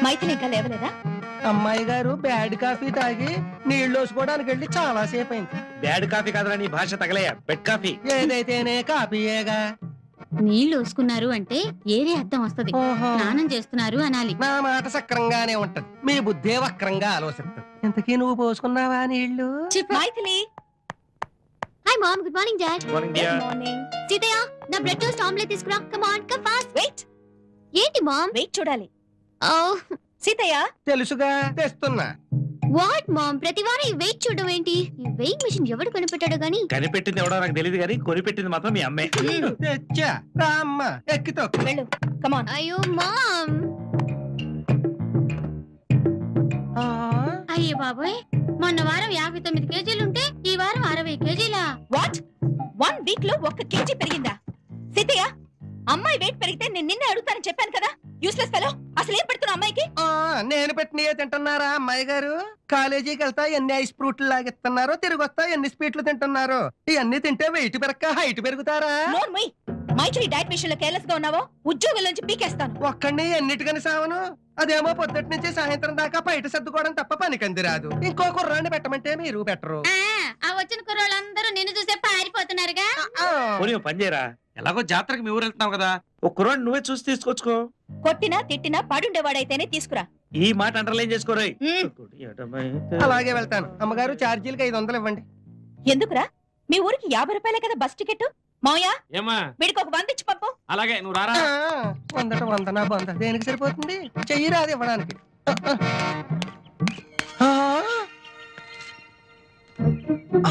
మైథిలి ఇంకా లేవలేదా? అమ్మాయి గారు బ్యాడ్ కాఫీ తాగి నీళ్లు వేసుకోవడానికి వెళ్ళి చాలా సేపు అయింది. బ్యాడ్ కాఫీ కాదురా నీ భాష తగలయ్యా, బెడ్ కాఫీ. ఏదైతేనే కాఫీయేగా. నీళ్లు వేసుకున్నారు అంటే ఏరే అర్థం వస్తది. స్నానం చేస్తున్నారు అనాలి. నా మాట సక్రంగానే ఉంటది, మీ బుద్ధే వక్రంగా ఆలోచిస్తుంది. ఇంతకీ నువ్వు పోసుకున్నావా నీళ్లు? Mythili. Hi mom, good morning dad. Morning dear. Seethayya, నా బ్రెడ్ టోస్ట్ ఆమ్లెట్ తీసుకురా. Come on, come fast. Wait. ఏంటి మామ్? వెయిట్ చూడాలి. ఓ సీతయ్య. తెలుసుగా, తెస్తున్నా. వాట్ మామ్, ప్రతి వారం ఈ వెయిట్ చూడడం ఏంటి? ఈ వెయిట్ మిషన్ ఎవడు కనిపెట్టాడో గానీ. కనిపెట్టింది ఎవడో నాకు తెలియదు కానీ కొనిపెట్టింది మాత్రం మీ అమ్మే. తెచ్చా రా అమ్మ, ఎక్కితో వెళ్ళు. Come on. అయ్యో మామ్. అయ్యే బాబోయ్, మొన్న వారం 59 కేజీలుంటే ఈ వారం 60 కేజీలా? వాట్? 1 వీక్ లో 1 కేజీ పెరిగిందా? సీతయ్య, అమ్మాయి వెయిట్ పెరిగితే నేను నిన్నే అడుగుతానని చెప్పాను కదా. Useless fellow. అసలు ఏం పెడుతున్నా అమ్మాయికి? నేను పెట్టినయే తింటున్నారా అమ్మాయి గారు? కాలేజీకి వెళ్తా ఎన్ని ఐస్ ఫ్రూట్లు లాగిస్తున్నారో, తిరిగి వస్తా ఎన్ని స్వీట్లు తింటున్నారో. ఇవన్నీ తింటే వెయిట్ పెరక్క హైట్ పెరుగుతారా? మైథిలి డైట్ విషయంలో కేర్లెస్ గా ఉన్నావో ఉద్యోగం నుంచి పీకేస్తాను. ఒక్కడిని ఎన్నిటికని సావను. అదేమో పొద్దుటి నుంచి సాయంత్రం దాకా బయట సర్దుకోవడం తప్ప పనికంది రాదు. ఇంకో కుర్రాన్ని పెట్టమంటే మీరు పెట్టరు. ఆ వచ్చిన కుర్రోళ్ళందరూ నిన్ను చూసే పారిపోతున్నారుగా. పని చేయరా, ఎలాగో జాతరకి మీ ఊరు వెళ్తున్నావు కదా, ఒక కుర్రాడు నువ్వే చూసి తీసుకొచ్చుకో. కొట్టినా తిట్టినా పడుండేవాడైతేనే తీసుకురా. ఈ మాట అండర్లైన్ చేసుకోరాయి. అలాగే వెళ్తాను. అమ్మగారు ఛార్జీలకి 500 ఇవ్వండి. ఎందుకురా? మీ ఊరికి 50 రూపాయలే కదా బస్ టికెట్. మావయ్య, ఏమా వీడికి ఒక 100 ఇచ్చి పంపు. అలాగే, నువ్వు రారా. 100 నా బంద దేనికి సరిపోతుంది? చెయ్యి రాదు ఇవ్వడానికి.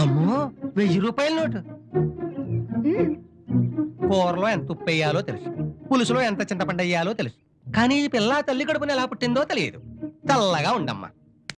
అమ్మో, 1000 రూపాయల నోటు. కూరలో ఎంత ఉప్పు వేయాలో తెలుసు, పులుసులో ఎంత చింతపండు వేయాలో తెలుసు, కానీ ఈ పిల్ల తల్లి కడుపుని ఎలా పుట్టిందో తెలియదు. చల్లగా ఉండమ్మా.